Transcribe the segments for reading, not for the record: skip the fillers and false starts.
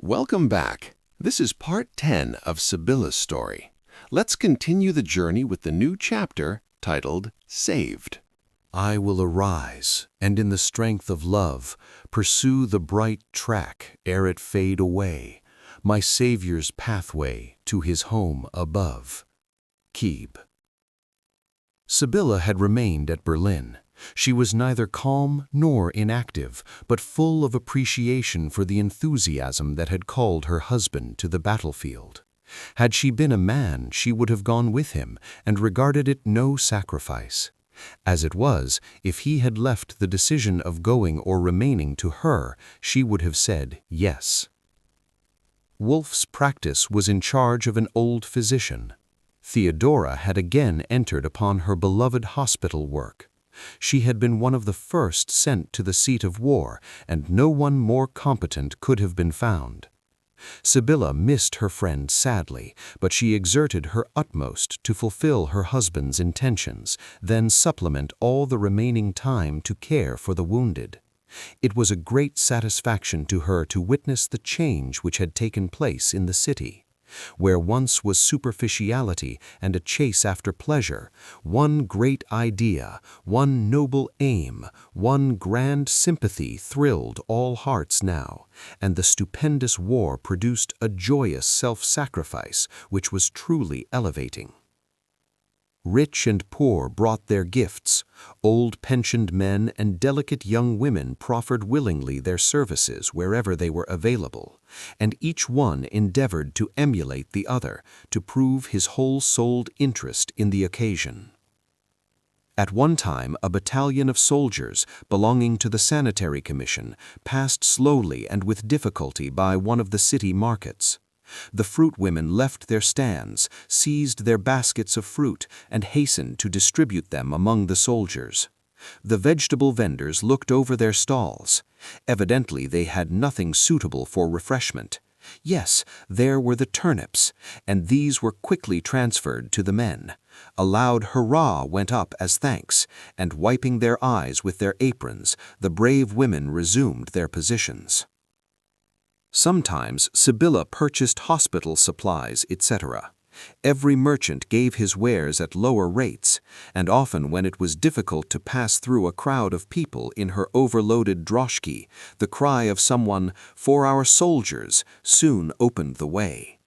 Welcome back. This is part 10 of Sibylla's story. Let's continue the journey with the new chapter titled Saved. I will arise, and in the strength of love, pursue the bright track ere it fade away, my Saviour's pathway to his home above. Keeb. Sibylla had remained at Berlin. She was neither calm nor inactive, but full of appreciation for the enthusiasm that had called her husband to the battlefield. Had she been a man, she would have gone with him and regarded it no sacrifice. As it was, if he had left the decision of going or remaining to her, she would have said yes. Wolf's practice was in charge of an old physician. Theodora had again entered upon her beloved hospital work. She had been one of the first sent to the seat of war, and no one more competent could have been found. Sibylla missed her friend sadly, but she exerted her utmost to fulfill her husband's intentions, then supplement all the remaining time to care for the wounded. It was a great satisfaction to her to witness the change which had taken place in the city. Where once was superficiality and a chase after pleasure, one great idea, one noble aim, one grand sympathy thrilled all hearts now, and the stupendous war produced a joyous self-sacrifice which was truly elevating. Rich and poor brought their gifts. Old pensioned men and delicate young women proffered willingly their services wherever they were available, and each one endeavored to emulate the other, to prove his whole-souled interest in the occasion. At one time, a battalion of soldiers belonging to the Sanitary Commission passed slowly and with difficulty by one of the city markets. The fruit women left their stands, seized their baskets of fruit, and hastened to distribute them among the soldiers. The vegetable vendors looked over their stalls. Evidently they had nothing suitable for refreshment. Yes, there were the turnips, and these were quickly transferred to the men. A loud hurrah went up as thanks, and wiping their eyes with their aprons, the brave women resumed their positions. Sometimes Sibylla purchased hospital supplies, etc. Every merchant gave his wares at lower rates, and often when it was difficult to pass through a crowd of people in her overloaded droshky, the cry of someone, "For our soldiers," soon opened the way.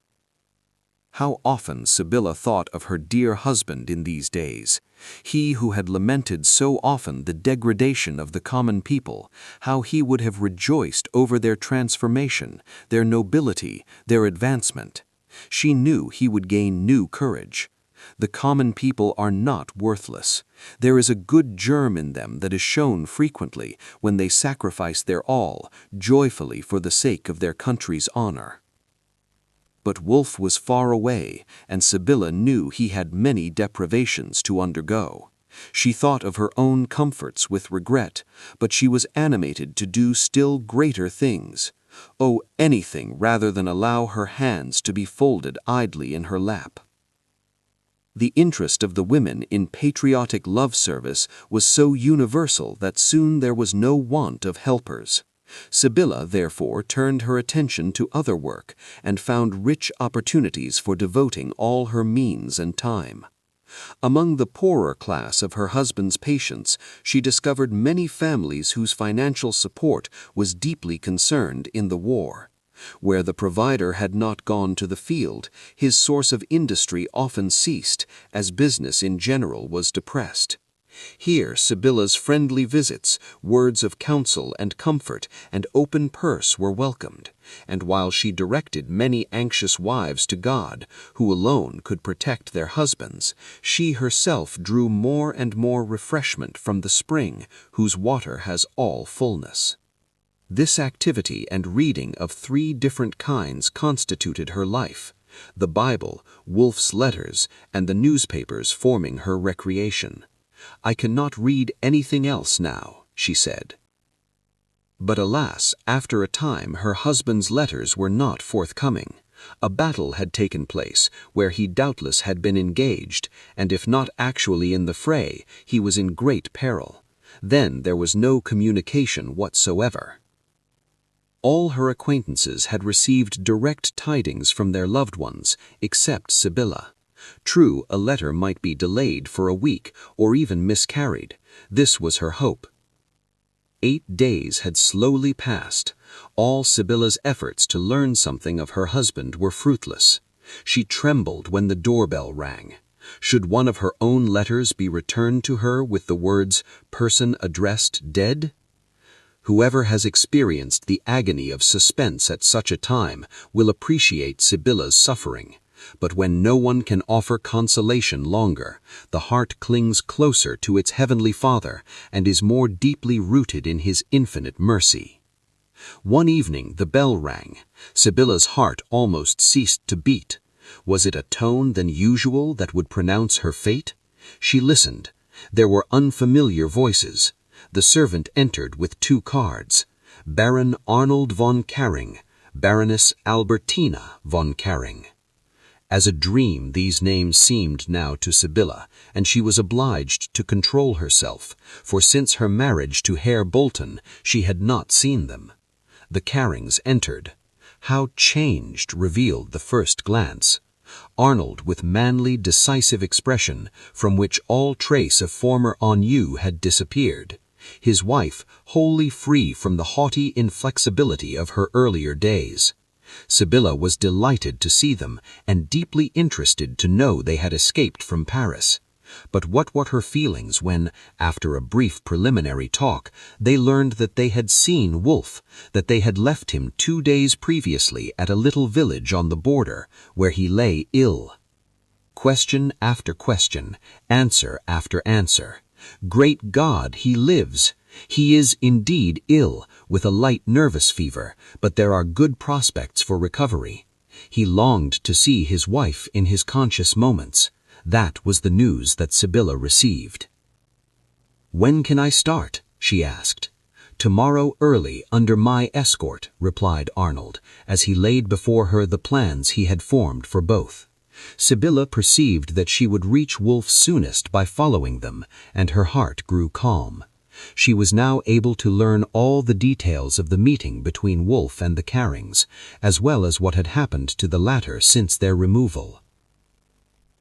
How often Sibylla thought of her dear husband in these days. He who had lamented so often the degradation of the common people, how he would have rejoiced over their transformation, their nobility, their advancement. She knew he would gain new courage. The common people are not worthless. There is a good germ in them that is shown frequently when they sacrifice their all, joyfully for the sake of their country's honor. But Wolf was far away, and Sibylla knew he had many deprivations to undergo. She thought of her own comforts with regret, but she was animated to do still greater things. Oh, anything rather than allow her hands to be folded idly in her lap. The interest of the women in patriotic love service was so universal that soon there was no want of helpers. Sibylla, therefore, turned her attention to other work and found rich opportunities for devoting all her means and time. Among the poorer class of her husband's patients, she discovered many families whose financial support was deeply concerned in the war. Where the provider had not gone to the field, his source of industry often ceased, as business in general was depressed. Here Sibylla's friendly visits, words of counsel and comfort, and open purse were welcomed, and while she directed many anxious wives to God, who alone could protect their husbands, she herself drew more and more refreshment from the spring, whose water has all fullness. This activity and reading of 3 different kinds constituted her life, the Bible, Wolf's letters, and the newspapers forming her recreation. "I cannot read anything else now," she said. But alas, after a time her husband's letters were not forthcoming. A battle had taken place, where he doubtless had been engaged, and if not actually in the fray, he was in great peril. Then there was no communication whatsoever. All her acquaintances had received direct tidings from their loved ones, except Sibylla. True, a letter might be delayed for a week or even miscarried. This was her hope. 8 days had slowly passed. All Sibylla's efforts to learn something of her husband were fruitless. She trembled when the doorbell rang. Should one of her own letters be returned to her with the words, "Person addressed dead"? Whoever has experienced the agony of suspense at such a time will appreciate Sibylla's suffering. But when no one can offer consolation longer, the heart clings closer to its heavenly Father and is more deeply rooted in His infinite mercy. One evening the bell rang. Sibylla's heart almost ceased to beat. Was it a tone than usual that would pronounce her fate? She listened. There were unfamiliar voices. The servant entered with 2 cards. Baron Arnold von Caring, Baroness Albertina von Caring. As a dream these names seemed now to Sibylla, and she was obliged to control herself, for since her marriage to Herr Bolton she had not seen them. The Carings entered. How changed, revealed the first glance. Arnold with manly, decisive expression, from which all trace of former ennui had disappeared. His wife wholly free from the haughty inflexibility of her earlier days. Sibylla was delighted to see them and deeply interested to know they had escaped from Paris. But what were her feelings when, after a brief preliminary talk, they learned that they had seen Wolf, that they had left him 2 days previously at a little village on the border, where he lay ill? Question after question, answer after answer. Great God, he lives! He is indeed ill, with a light nervous fever, but there are good prospects for recovery. He longed to see his wife in his conscious moments. That was the news that Sibylla received. "When can I start?" she asked. "Tomorrow early, under my escort," replied Arnold, as he laid before her the plans he had formed for both. Sibylla perceived that she would reach Wolf soonest by following them, and her heart grew calm. She was now able to learn all the details of the meeting between Wolf and the Carings, as well as what had happened to the latter since their removal.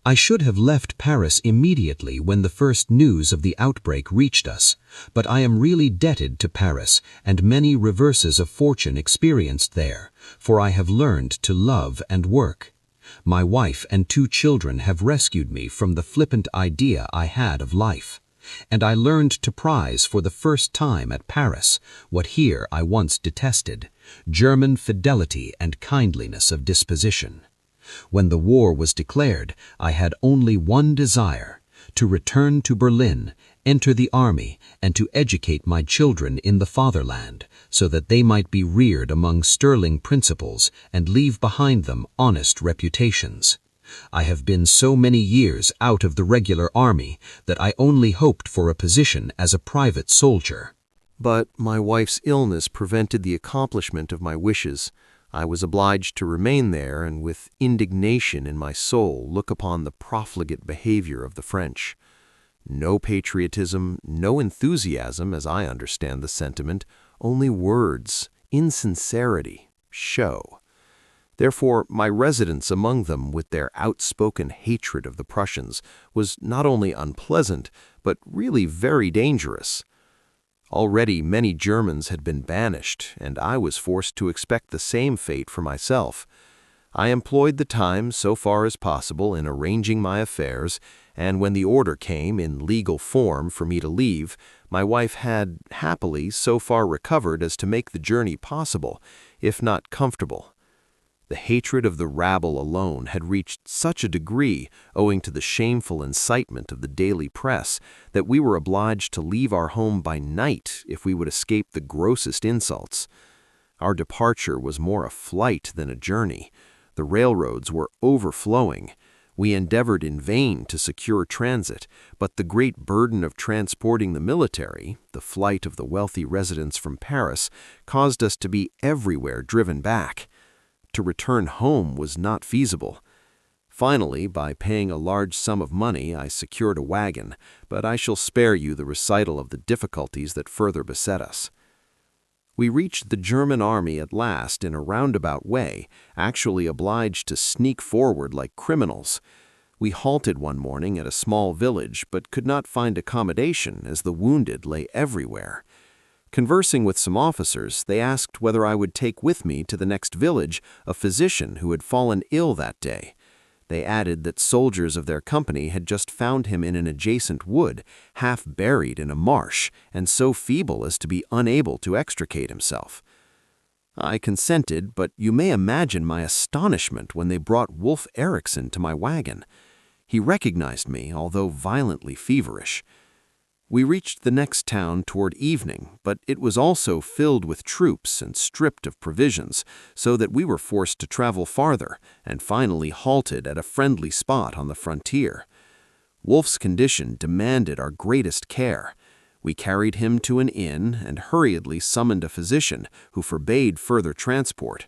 "I should have left Paris immediately when the first news of the outbreak reached us, but I am really indebted to Paris and many reverses of fortune experienced there, for I have learned to love and work. My wife and 2 children have rescued me from the flippant idea I had of life. And I learned to prize for the first time at Paris what here I once detested, German fidelity and kindliness of disposition. When the war was declared, I had only one desire, to return to Berlin, enter the army, and to educate my children in the fatherland, so that they might be reared among sterling principles and leave behind them honest reputations. I have been so many years out of the regular army that I only hoped for a position as a private soldier. But my wife's illness prevented the accomplishment of my wishes. I was obliged to remain there and with indignation in my soul look upon the profligate behavior of the French. No patriotism, no enthusiasm, as I understand the sentiment, only words, insincerity, show. Therefore, my residence among them, with their outspoken hatred of the Prussians, was not only unpleasant, but really very dangerous. Already many Germans had been banished, and I was forced to expect the same fate for myself. I employed the time so far as possible in arranging my affairs, and when the order came in legal form for me to leave, my wife had, happily, so far recovered as to make the journey possible, if not comfortable. The hatred of the rabble alone had reached such a degree, owing to the shameful incitement of the daily press, that we were obliged to leave our home by night if we would escape the grossest insults. Our departure was more a flight than a journey. The railroads were overflowing. We endeavored in vain to secure transit, but the great burden of transporting the military, the flight of the wealthy residents from Paris, caused us to be everywhere driven back. To return home was not feasible. Finally, by paying a large sum of money, I secured a wagon, but I shall spare you the recital of the difficulties that further beset us. We reached the German army at last in a roundabout way, actually obliged to sneak forward like criminals. We halted one morning at a small village, but could not find accommodation as the wounded lay everywhere. Conversing with some officers, they asked whether I would take with me to the next village a physician who had fallen ill that day. They added that soldiers of their company had just found him in an adjacent wood, half buried in a marsh, and so feeble as to be unable to extricate himself. I consented, but you may imagine my astonishment when they brought Wolf Eriksson to my wagon. He recognized me, although violently feverish. We reached the next town toward evening, but it was also filled with troops and stripped of provisions, so that we were forced to travel farther, and finally halted at a friendly spot on the frontier. Wolf's condition demanded our greatest care. We carried him to an inn and hurriedly summoned a physician who forbade further transport.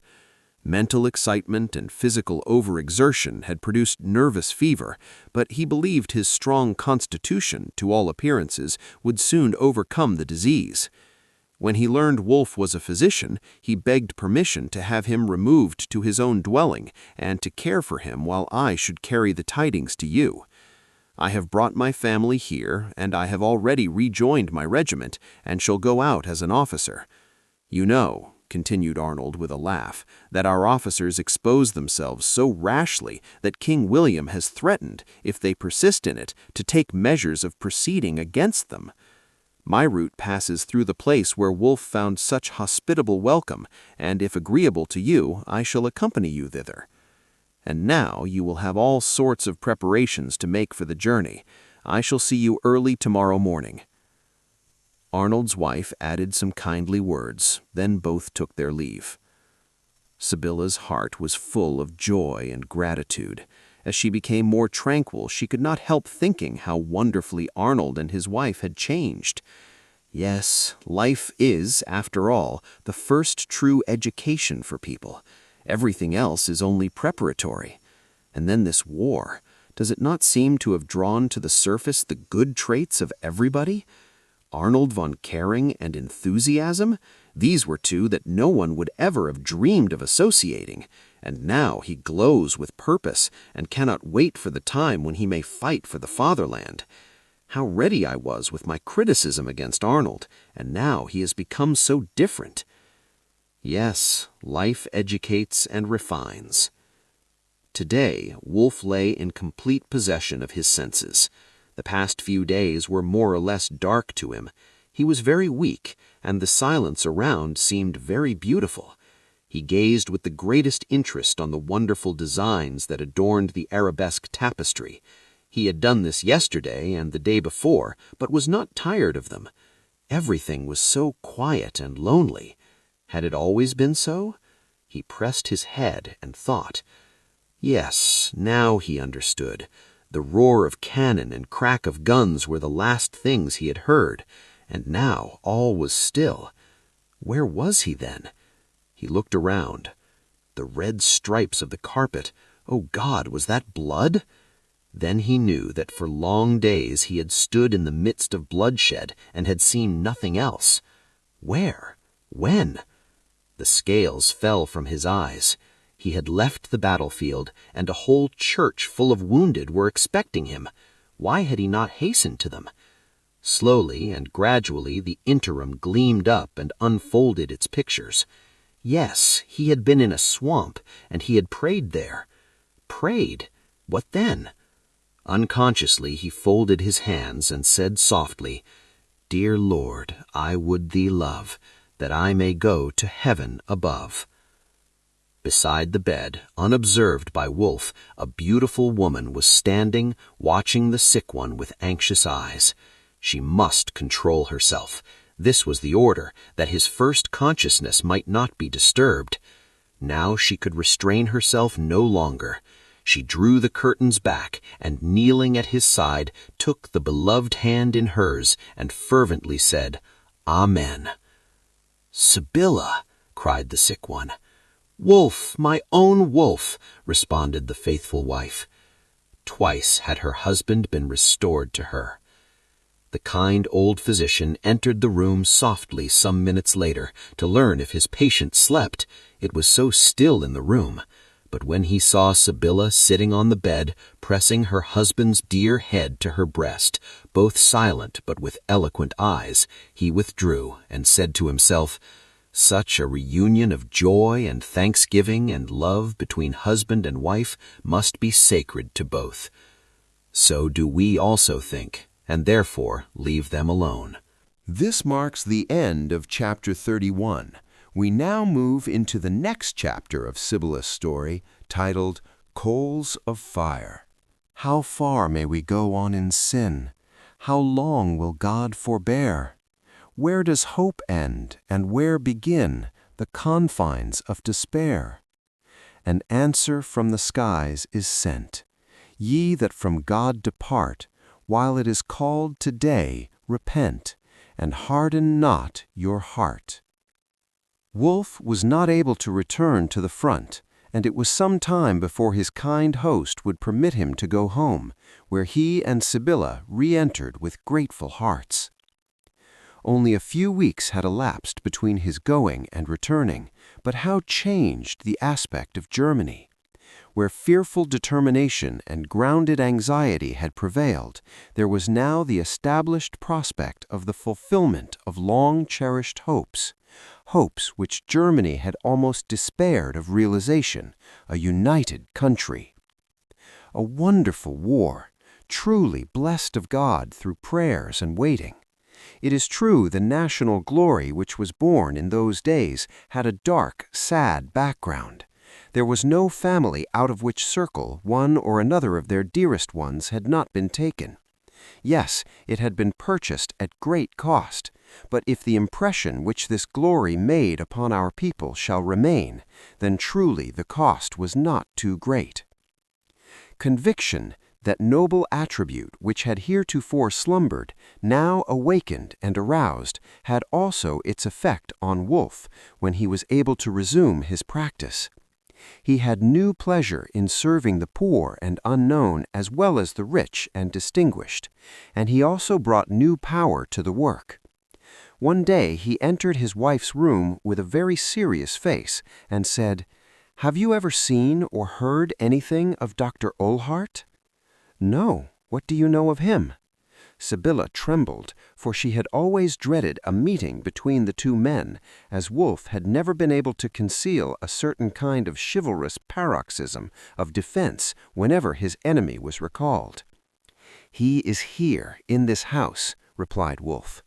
Mental excitement and physical overexertion had produced nervous fever, but he believed his strong constitution, to all appearances, would soon overcome the disease. When he learned Wolf was a physician, he begged permission to have him removed to his own dwelling and to care for him while I should carry the tidings to you. I have brought my family here, and I have already rejoined my regiment and shall go out as an officer. You know, continued Arnold with a laugh, that our officers expose themselves so rashly that King William has threatened, if they persist in it, to take measures of proceeding against them. My route passes through the place where Wolf found such hospitable welcome, and if agreeable to you, I shall accompany you thither. And now you will have all sorts of preparations to make for the journey. I shall see you early tomorrow morning." Arnold's wife added some kindly words, then both took their leave. Sibylla's heart was full of joy and gratitude. As she became more tranquil, she could not help thinking how wonderfully Arnold and his wife had changed. Yes, life is, after all, the first true education for people. Everything else is only preparatory. And then this war, does it not seem to have drawn to the surface the good traits of everybody? Arnold von Kering and enthusiasm, these were two that no one would ever have dreamed of associating, and now he glows with purpose and cannot wait for the time when he may fight for the fatherland. How ready I was with my criticism against Arnold, and now he has become so different. Yes, life educates and refines. Today, Wolf lay in complete possession of his senses. The past few days were more or less dark to him. He was very weak, and the silence around seemed very beautiful. He gazed with the greatest interest on the wonderful designs that adorned the arabesque tapestry. He had done this yesterday and the day before, but was not tired of them. Everything was so quiet and lonely. Had it always been so? He pressed his head and thought. Yes, now he understood. The roar of cannon and crack of guns were the last things he had heard, and now all was still. Where was he then? He looked around. The red stripes of the carpet, oh God, was that blood? Then he knew that for long days he had stood in the midst of bloodshed and had seen nothing else. Where? When? The scales fell from his eyes. He had left the battlefield, and a whole church full of wounded were expecting him. Why had he not hastened to them? Slowly and gradually the interim gleamed up and unfolded its pictures. Yes, he had been in a swamp, and he had prayed there. Prayed? What then? Unconsciously he folded his hands and said softly, "Dear Lord, I would thee love, that I may go to heaven above." Beside the bed, unobserved by Wolf, a beautiful woman was standing, watching the sick one with anxious eyes. She must control herself. This was the order, that his first consciousness might not be disturbed. Now she could restrain herself no longer. She drew the curtains back, and kneeling at his side, took the beloved hand in hers and fervently said, "Amen." "Sibylla!" cried the sick one. "Wolf, my own Wolf," responded the faithful wife. Twice had her husband been restored to her. The kind old physician entered the room softly some minutes later to learn if his patient slept. It was so still in the room. But when he saw Sibylla sitting on the bed, pressing her husband's dear head to her breast, both silent but with eloquent eyes, he withdrew and said to himself, "Such a reunion of joy and thanksgiving and love between husband and wife must be sacred to both. So do we also think, and therefore leave them alone." This marks the end of chapter 31. We now move into the next chapter of Sibylla's story, titled Coals of Fire. How far may we go on in sin? How long will God forbear? Where does hope end, and where begin the confines of despair? An answer from the skies is sent. Ye that from God depart, while it is called today, repent, and harden not your heart. Wolf was not able to return to the front, and it was some time before his kind host would permit him to go home, where he and Sibylla re-entered with grateful hearts. Only a few weeks had elapsed between his going and returning, but how changed the aspect of Germany! Where fearful determination and grounded anxiety had prevailed, there was now the established prospect of the fulfillment of long-cherished hopes, hopes which Germany had almost despaired of realization, a united country. A wonderful war, truly blessed of God through prayers and waiting. It is true the national glory which was born in those days had a dark, sad background. There was no family out of which circle one or another of their dearest ones had not been taken. Yes, it had been purchased at great cost, but if the impression which this glory made upon our people shall remain, then truly the cost was not too great. Conviction, that noble attribute which had heretofore slumbered, now awakened and aroused, had also its effect on Wolf when he was able to resume his practice. He had new pleasure in serving the poor and unknown as well as the rich and distinguished, and he also brought new power to the work. One day he entered his wife's room with a very serious face and said, "Have you ever seen or heard anything of Dr. Olhart?" "No. What do you know of him?" Sibylla trembled, for she had always dreaded a meeting between the two men, as Wolf had never been able to conceal a certain kind of chivalrous paroxysm of defense whenever his enemy was recalled. "He is here, in this house," replied Wolf.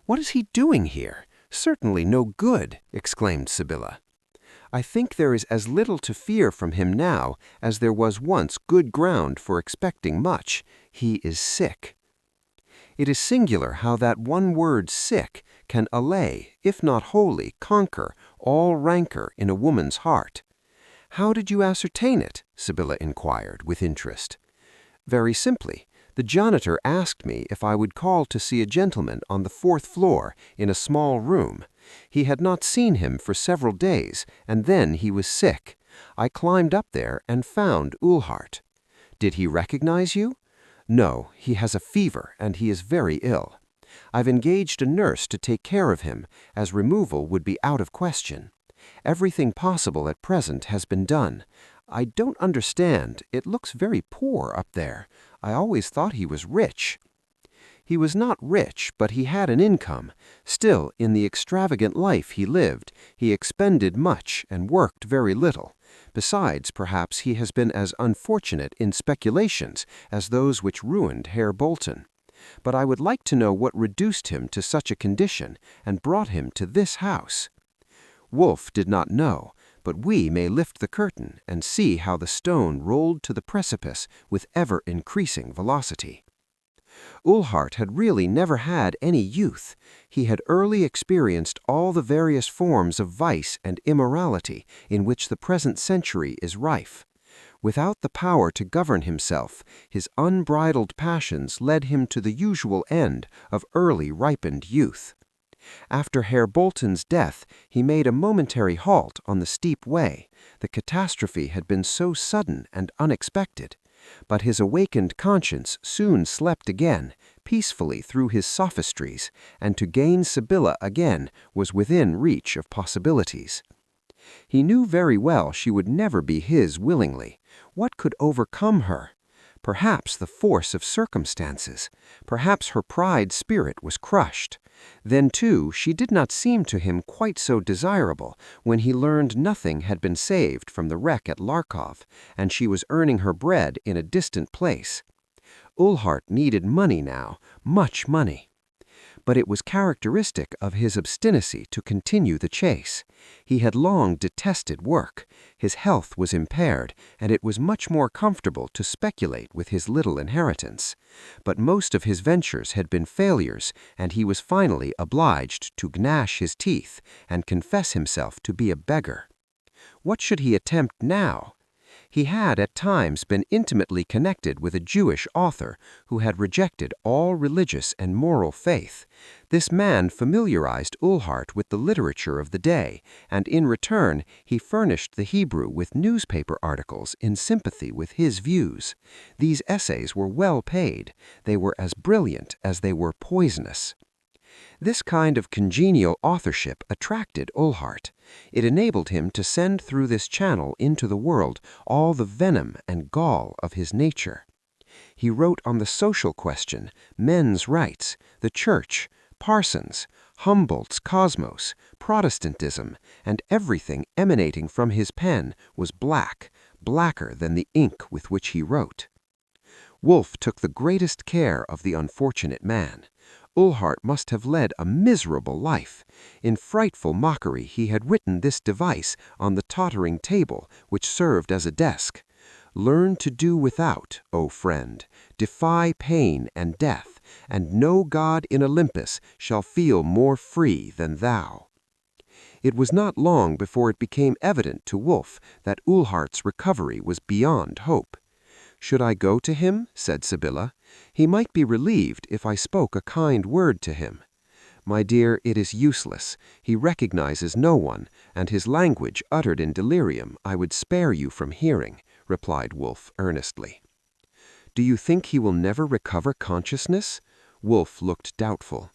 "What is he doing here? Certainly no good," exclaimed Sibylla. "I think there is as little to fear from him now as there was once good ground for expecting much. He is sick." It is singular how that one word sick can allay, if not wholly conquer, all rancor in a woman's heart. "How did you ascertain it?" Sibylla inquired with interest. "Very simply. The janitor asked me if I would call to see a gentleman on the 4th floor in a small room. He had not seen him for several days, and then he was sick. I climbed up there and found Ulhart." "Did he recognize you?" "No, he has a fever, and he is very ill. I've engaged a nurse to take care of him, as removal would be out of question. Everything possible at present has been done. I don't understand. It looks very poor up there. I always thought he was rich." "He was not rich, but he had an income. Still, in the extravagant life he lived, he expended much and worked very little. Besides, perhaps he has been as unfortunate in speculations as those which ruined Herr Bolton. But I would like to know what reduced him to such a condition and brought him to this house." Wolf did not know, but we may lift the curtain and see how the stone rolled to the precipice with ever-increasing velocity. Ulhart had really never had any youth. He had early experienced all the various forms of vice and immorality in which the present century is rife. Without the power to govern himself, his unbridled passions led him to the usual end of early ripened youth. After Herr Bolton's death, he made a momentary halt on the steep way. The catastrophe had been so sudden and unexpected. But his awakened conscience soon slept again, peacefully through his sophistries, and to gain Sibylla again was within reach of possibilities. He knew very well she would never be his willingly. What could overcome her? Perhaps the force of circumstances. Perhaps her pride spirit was crushed. Then, too, she did not seem to him quite so desirable when he learned nothing had been saved from the wreck at Larkov, and she was earning her bread in a distant place. Ulhart needed money now, much money. But it was characteristic of his obstinacy to continue the chase. He had long detested work. His health was impaired, and it was much more comfortable to speculate with his little inheritance. But most of his ventures had been failures, and he was finally obliged to gnash his teeth and confess himself to be a beggar. What should he attempt now? He had at times been intimately connected with a Jewish author who had rejected all religious and moral faith. This man familiarized Ulhart with the literature of the day, and in return he furnished the Hebrew with newspaper articles in sympathy with his views. These essays were well paid. They were as brilliant as they were poisonous. This kind of congenial authorship attracted Ulhart. It enabled him to send through this channel into the world all the venom and gall of his nature. He wrote on the social question, men's rights, the church, Parsons, Humboldt's cosmos, Protestantism, and everything emanating from his pen was black, blacker than the ink with which he wrote. Wolfe took the greatest care of the unfortunate man. Ulhart must have led a miserable life. In frightful mockery he had written this device on the tottering table which served as a desk. Learn to do without, O friend, defy pain and death, and no god in Olympus shall feel more free than thou. It was not long before it became evident to Wolfe that Ulhart's recovery was beyond hope. "Should I go to him?" said Sibylla. "He might be relieved if I spoke a kind word to him." "My dear, it is useless. He recognizes no one, and his language uttered in delirium I would spare you from hearing," replied Wolfe earnestly. "Do you think he will never recover consciousness?" Wolfe looked doubtful.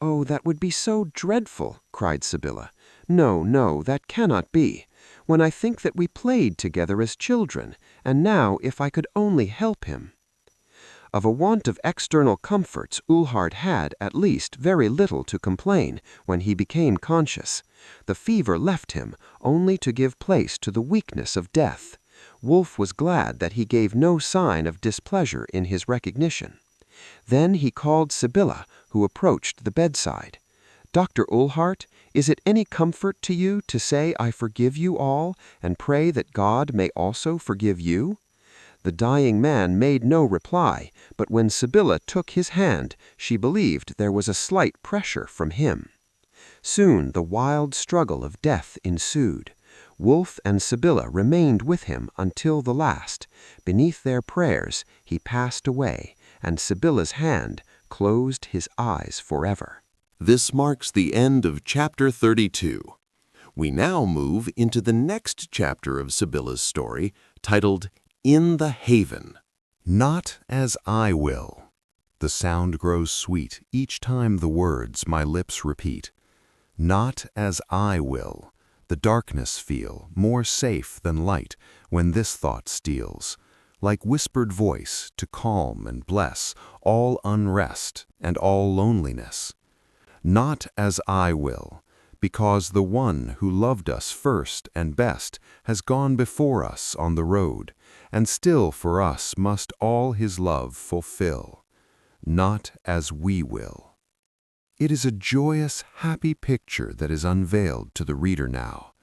"Oh, that would be so dreadful!" cried Sibylla. "No, no, that cannot be. When I think that we played together as children, and now if I could only help him." Of a want of external comforts, Ulhart had, at least, very little to complain when he became conscious. The fever left him, only to give place to the weakness of death. Wolfe was glad that he gave no sign of displeasure in his recognition. Then he called Sibylla, who approached the bedside. "Dr. Ulhart, is it any comfort to you to say I forgive you all, and pray that God may also forgive you?" The dying man made no reply, but when Sibylla took his hand, she believed there was a slight pressure from him. Soon the wild struggle of death ensued. Wolfe and Sibylla remained with him until the last. Beneath their prayers he passed away, and Sibylla's hand closed his eyes forever. This marks the end of Chapter 32. We now move into the next chapter of Sibylla's story, titled In the Haven. Not as I will. The sound grows sweet each time the words my lips repeat. Not as I will. The darkness feel more safe than light when this thought steals, like whispered voice to calm and bless all unrest and all loneliness. Not as I will, because the one who loved us first and best has gone before us on the road, and still for us must all his love fulfill. Not as we will. It is a joyous, happy picture that is unveiled to the reader now.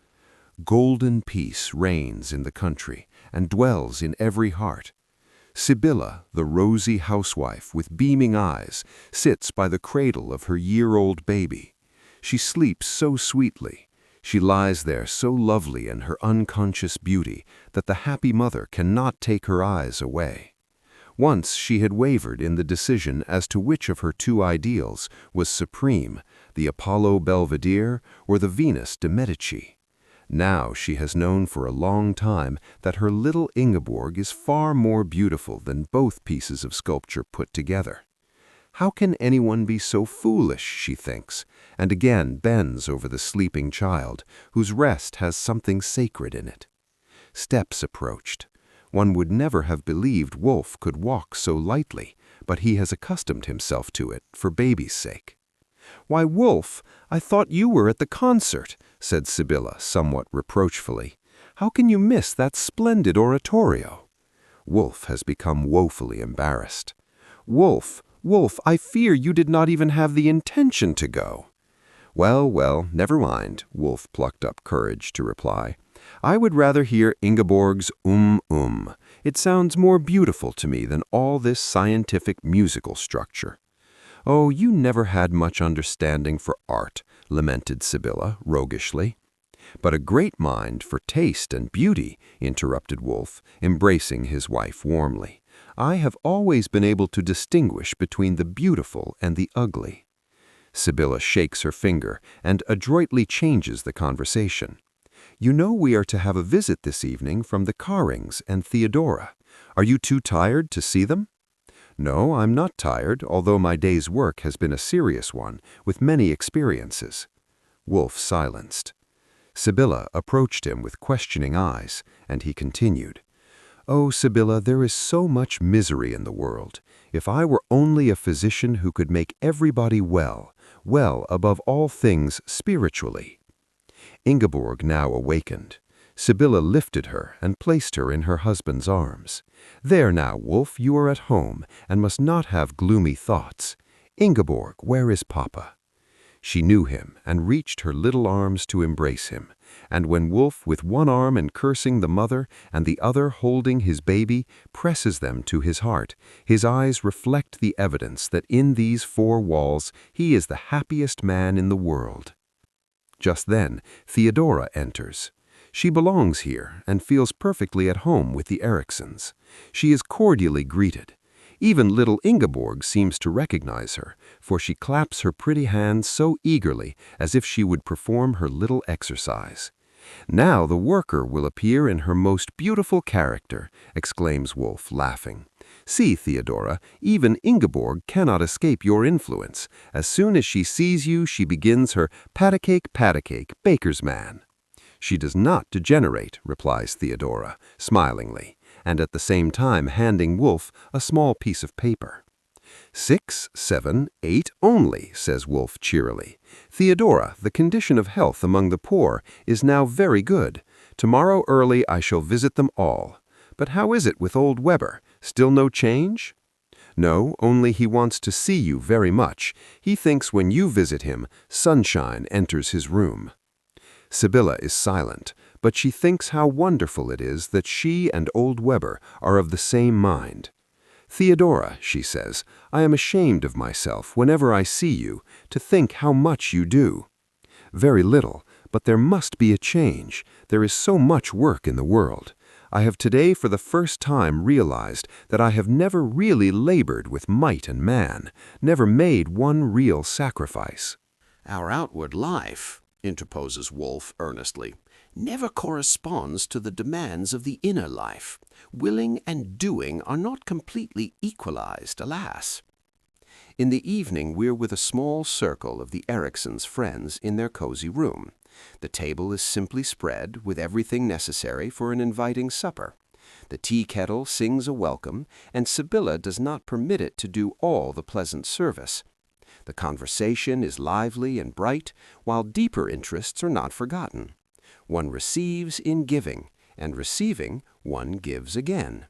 Golden peace reigns in the country and dwells in every heart. Sibylla, the rosy housewife with beaming eyes, sits by the cradle of her year-old baby. She sleeps so sweetly. She lies there so lovely in her unconscious beauty that the happy mother cannot take her eyes away. Once she had wavered in the decision as to which of her two ideals was supreme, the Apollo Belvedere or the Venus de Medici. Now she has known for a long time that her little Ingeborg is far more beautiful than both pieces of sculpture put together. How can anyone be so foolish, she thinks, and again bends over the sleeping child, whose rest has something sacred in it. Steps approached. One would never have believed Wolf could walk so lightly, but he has accustomed himself to it for baby's sake. "Why, Wolf, I thought you were at the concert," said Sibylla somewhat reproachfully. "How can you miss that splendid oratorio?" Wolf has become woefully embarrassed. "Wolf, Wolf, I fear you did not even have the intention to go." "Well, well, never mind," Wolf plucked up courage to reply. "I would rather hear Ingeborg's It sounds more beautiful to me than all this scientific musical structure." "Oh, you never had much understanding for art," lamented Sibylla roguishly. "But a great mind for taste and beauty," interrupted Wolf, embracing his wife warmly. "I have always been able to distinguish between the beautiful and the ugly." Sibylla shakes her finger and adroitly changes the conversation. "You know we are to have a visit this evening from the Carrings and Theodora. Are you too tired to see them?" "No, I'm not tired, although my day's work has been a serious one, with many experiences." Wolf silenced. Sibylla approached him with questioning eyes, and he continued, "Oh, Sibylla, there is so much misery in the world. If I were only a physician who could make everybody well, well above all things spiritually." Ingeborg now awakened. Sibylla lifted her and placed her in her husband's arms. "There now, Wolf, you are at home, and must not have gloomy thoughts. Ingeborg, where is Papa?" She knew him and reached her little arms to embrace him, and when Wolf, with one arm encursing the mother and the other holding his baby, presses them to his heart, his eyes reflect the evidence that in these four walls he is the happiest man in the world. Just then, Theodora enters. She belongs here and feels perfectly at home with the Eriksons. She is cordially greeted. Even little Ingeborg seems to recognize her, for she claps her pretty hands so eagerly as if she would perform her little exercise. "Now the worker will appear in her most beautiful character," exclaims Wolf, laughing. "See, Theodora, even Ingeborg cannot escape your influence. As soon as she sees you, she begins her pat-a-cake, baker's man." "She does not degenerate," replies Theodora, smilingly, and at the same time handing Wolf a small piece of paper. 6, 7, 8 only," says Wolf cheerily. "Theodora, the condition of health among the poor is now very good. Tomorrow early I shall visit them all. But how is it with old Weber? Still no change?" "No, only he wants to see you very much. He thinks when you visit him, sunshine enters his room." Sibylla is silent, but she thinks how wonderful it is that she and old Weber are of the same mind. "Theodora," she says, "I am ashamed of myself whenever I see you, to think how much you do." "Very little, but there must be a change. There is so much work in the world. I have today for the first time realized that I have never really labored with might and man, never made one real sacrifice." "Our outward life," interposes Wolf earnestly, "never corresponds to the demands of the inner life. Willing and doing are not completely equalized, alas." In the evening we're with a small circle of the Eriksons' friends in their cozy room. The table is simply spread, with everything necessary for an inviting supper. The tea kettle sings a welcome, and Sibylla does not permit it to do all the pleasant service. The conversation is lively and bright, while deeper interests are not forgotten. One receives in giving, and receiving, one gives again.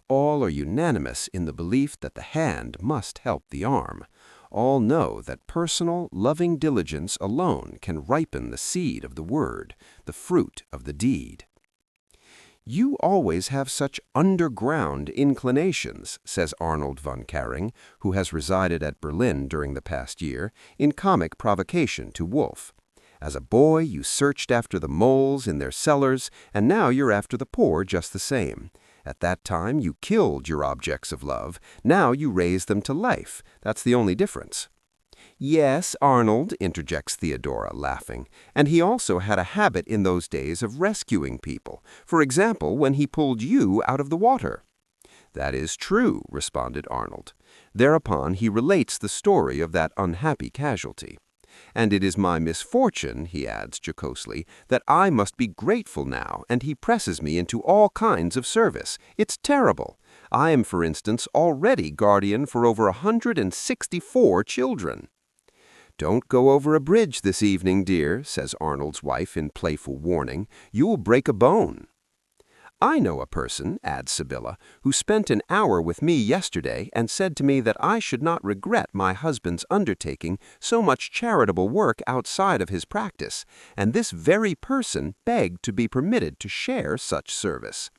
All are unanimous in the belief that the hand must help the arm. All know that personal, loving diligence alone can ripen the seed of the word, the fruit of the deed. "You always have such underground inclinations," says Arnold von Karing, who has resided at Berlin during the past year, in comic provocation to Wolf. "As a boy, you searched after the moles in their cellars, and now you're after the poor just the same. At that time, you killed your objects of love. Now you raise them to life. That's the only difference." "Yes, Arnold," interjects Theodora, laughing, "and he also had a habit in those days of rescuing people. For example, when he pulled you out of the water." "That is true," responded Arnold. Thereupon he relates the story of that unhappy casualty. "And it is my misfortune," he adds jocosely, "that I must be grateful now, and he presses me into all kinds of service. It's terrible. I am, for instance, already guardian for over 164 children." "Don't go over a bridge this evening, dear," says Arnold's wife in playful warning. "You'll break a bone." "I know a person," adds Sibylla, "who spent an hour with me yesterday and said to me that I should not regret my husband's undertaking so much charitable work outside of his practice, and this very person begged to be permitted to share such service."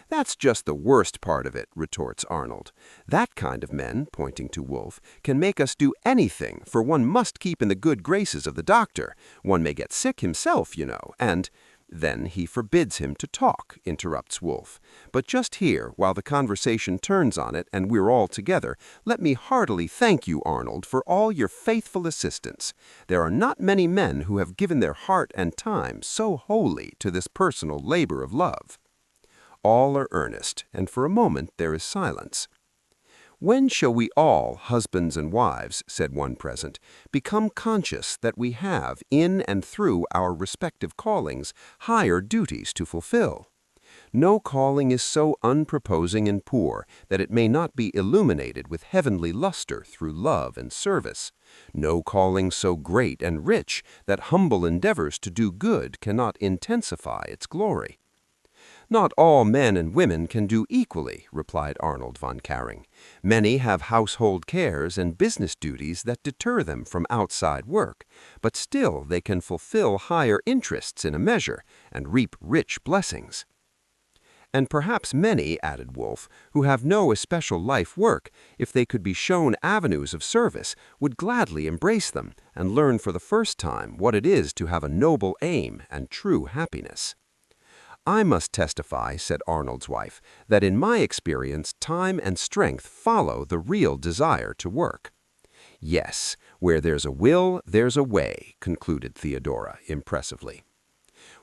"That's just the worst part of it," retorts Arnold. "That kind of men," pointing to Wolfe, "can make us do anything, for one must keep in the good graces of the doctor. One may get sick himself, you know, and—" "Then he forbids him to talk," interrupts Wolfe. "But just here, while the conversation turns on it and we're all together, let me heartily thank you, Arnold, for all your faithful assistance. There are not many men who have given their heart and time so wholly to this personal labor of love." All are earnest, and for a moment there is silence. "When shall we all, husbands and wives," said one present, "become conscious that we have, in and through our respective callings, higher duties to fulfill? No calling is so unproposing and poor that it may not be illuminated with heavenly luster through love and service. No calling so great and rich that humble endeavors to do good cannot intensify its glory." "Not all men and women can do equally," replied Arnold von Karing. "Many have household cares and business duties that deter them from outside work, but still they can fulfill higher interests in a measure and reap rich blessings." "And perhaps many," added Wolfe, "who have no especial life work, if they could be shown avenues of service, would gladly embrace them and learn for the first time what it is to have a noble aim and true happiness." "I must testify," said Arnold's wife, "that in my experience time and strength follow the real desire to work." "Yes, where there's a will, there's a way," concluded Theodora impressively.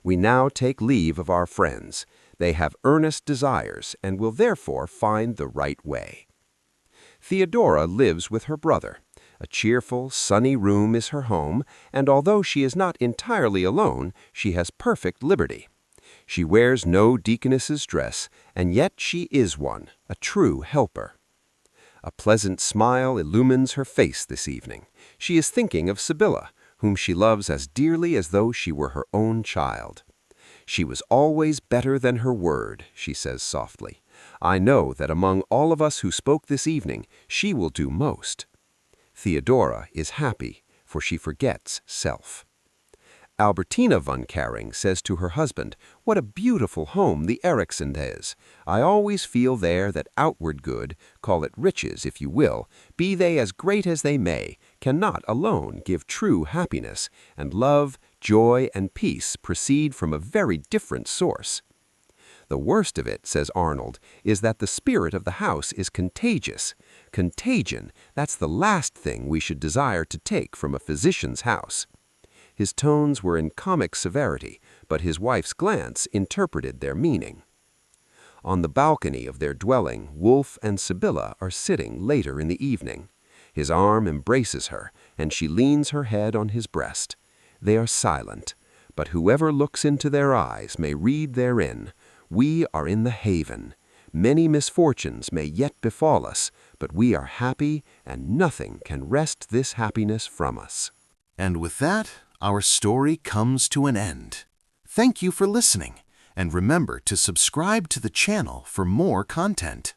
"We now take leave of our friends. They have earnest desires and will therefore find the right way." Theodora lives with her brother. A cheerful, sunny room is her home, and although she is not entirely alone, she has perfect liberty. She wears no deaconess's dress, and yet she is one, a true helper. A pleasant smile illumines her face this evening. She is thinking of Sibylla, whom she loves as dearly as though she were her own child. "She was always better than her word," she says softly. "I know that among all of us who spoke this evening, she will do most." Theodora is happy, for she forgets self. Albertina von Karing says to her husband, "What a beautiful home the Eriksson is. I always feel there that outward good, call it riches if you will, be they as great as they may, cannot alone give true happiness, and love, joy, and peace proceed from a very different source." "The worst of it," says Arnold, "is that the spirit of the house is contagious. Contagion, that's the last thing we should desire to take from a physician's house." His tones were in comic severity, but his wife's glance interpreted their meaning. On the balcony of their dwelling, Wolfe and Sibylla are sitting later in the evening. His arm embraces her, and she leans her head on his breast. They are silent, but whoever looks into their eyes may read therein, "We are in the haven. Many misfortunes may yet befall us, but we are happy, and nothing can wrest this happiness from us." And with that, our story comes to an end. Thank you for listening, and remember to subscribe to the channel for more content.